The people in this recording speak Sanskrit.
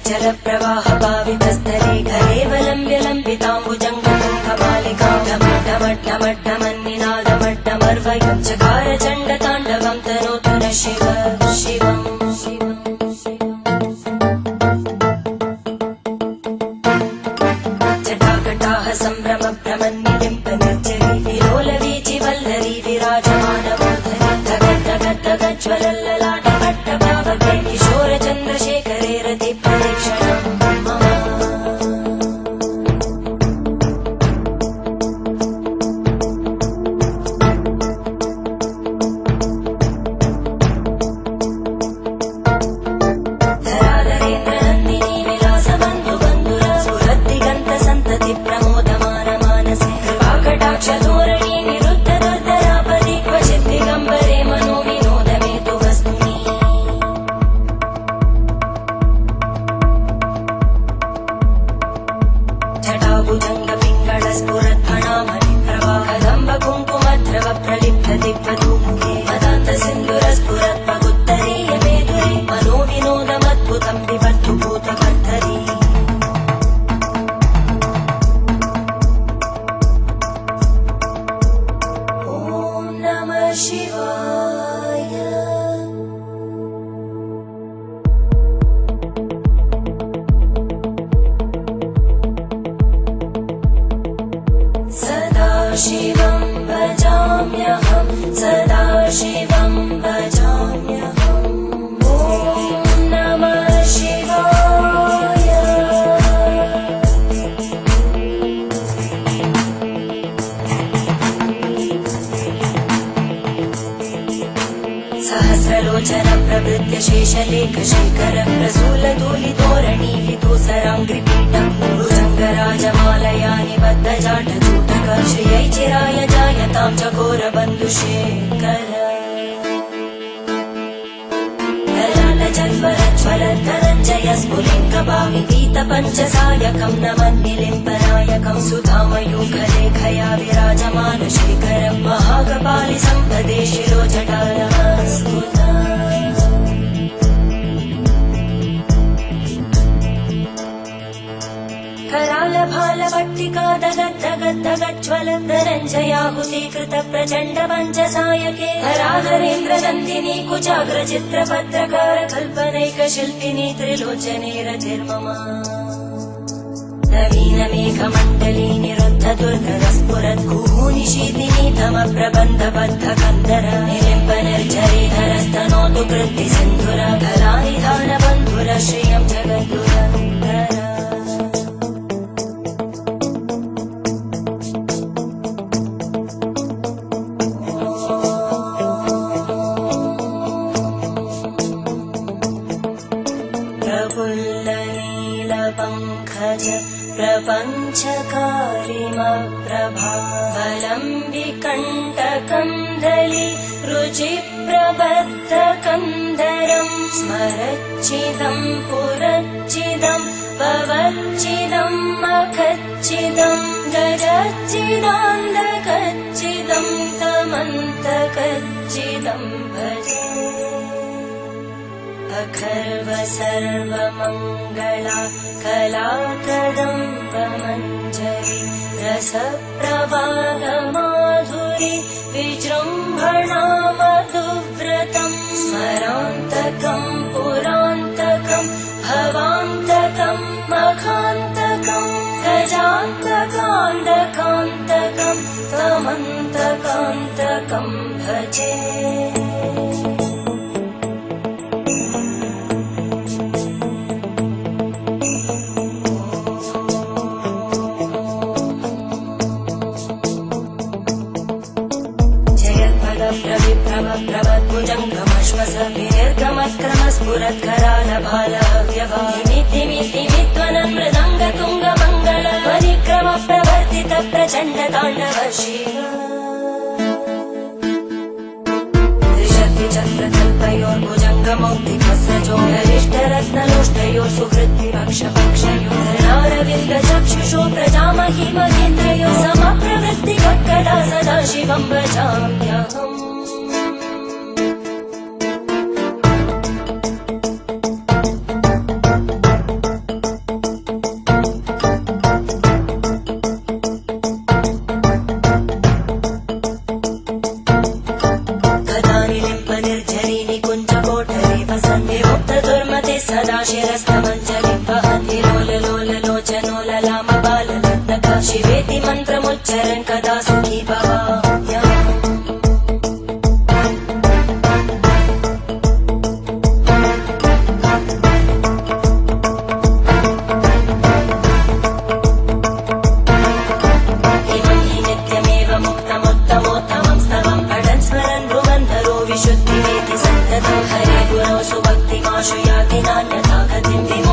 जलप्रवाह पावितस्थले कलेवलम्ब्य लम्बिताम्बुजङ्गतुङ्गमालिकां ढमड्ढमड्ढमड्ढमन्निनादमड्ढमर्वयं चकार चण्डताण्डवं तनोतु न शिव शिवम् जटाकटाः सम्भ्रमभ्रमन्निलिम्पनिर्जरी विलोलवीचि वल्लरी विराजमानमूर्धनि धगद्धगद्धगज्ज्वलल्ललाटपट्टपावके किशोरचन्द्रशेखरे रतिप्रदक्षिणम् मम धराधरेन्द्रनन्दिनी विलासबन्धुबन्धुरा स्फुरद्दिगन्तसन्तति प्रमोदमानमानसे कृपाकटाक्षधोरणी निरुद्धदुर्धरापदि क्वचिद्दिगम्बरे मनोविनोदमेतु वस्तुनि जटाभुजङ्गपिङ्गळस्फुरद्भणामणिप्रवाहदम्बकुङ्कुमद्रव प्रलिप्तदिग्वधूमुखे मदान्तसिन्धुरस्फुरद्भगुत्तरीयमेधुरे मनोविनोदमद्भुतं विबद्धु भूतकर्धरी ॐ नमः शिवाय सदाशिवं भजाम्यहं सदाशिवं भजाम्यहम् ॐ नमः शिवाय सहस्रलोचन प्रभृत्य शेषलेखशेखर प्रसूलधूलितोरणी विदूसराङ्घ्रिपीठं भुजङ्गराजमालया निबद्धजाटजूटक श्रियै चिराय जायतां चकोरबन्धुशेखर ललाटजल्परज्वलद्धनञ्जय स्फुलिङ्गभाविगीतपञ्चसायकं नमन्निलिम्पनायकं सुधामयूखलेखया विराजमानशेखरं महाकपालि सम्पदे शिरोजटानमस्कुता करालभालवट्टिका दगद्धगद्धगज्ज्वलद्धनञ्जयाहुतीकृत प्रचण्ड पञ्चसायके हराधरेन्द्रनन्दिनी कुचाग्रचित्रपत्रकार कल्पनैकशिल्पिनी त्रिलोचने रतिर्मम नवीनमेघमण्डली निरुद्धदुर्धरस्फुरद्गूनिशीतिनी तमप्रबन्धबद्धकन्धर निलिम्पनिर्झरीधरस्तनोतु कृत्तिसिन्धुर कलानिधानबन्धुर श्रियं जगद्गुरन्धर प्रफुल्लनीलपङ्कज प्रपञ्चकारिमप्रभावलम्बिकण्टकन्दली रुचिप्रबद्धकन्धरं स्मरच्चिदं पुरच्चिदं भवच्चिदं मखच्चिदं गजच्चिदान्धकच्चिदं तमन्तकच्चिदं भजे अखर्व सर्वमङ्गला कलाकदम्बमञ्जरी रसप्रवाहमाधुरी विजृम्भणा मधुव्रतं स्मरान्तकं पुरान्तकं भवान्तकं मखान्तकं गजान्तकान्तकान्तकं तमन्तकान्तकं भजे प्रभद्भुजङ्गमश्वस विनिर्गमत्क्रमस्फुरत्करालभालव्यवामिद्धिमिद्धिमिध्वनं मृदङ्गतुङ्गमङ्गल परिक्रमप्रवर्तित प्रचण्डताण्डव शिव त्रिशक्तिचक्रकल्पयोर्भुजङ्गमौक्तिकस्रजो गरिष्ठरत्नलोष्टयोः सुहृद्विपक्षपक्षयोः धरणारविन्दचक्षुषो प्रजामहि महेन्द्रयोः समप्रवृत्तिकक्कदा सदा शिवं भजाम्यहम् शिरस्तमञ्जलिं वहति लोललोललोचनो ललामबालरत्नका शिवेति मन्त्रमुच्चरन् कदा सुखी भवाम्यहम् विशुद्धिमेति सन्ततं हरे गुरौ सुभक्तिमाशु याति नान्यथा गतिं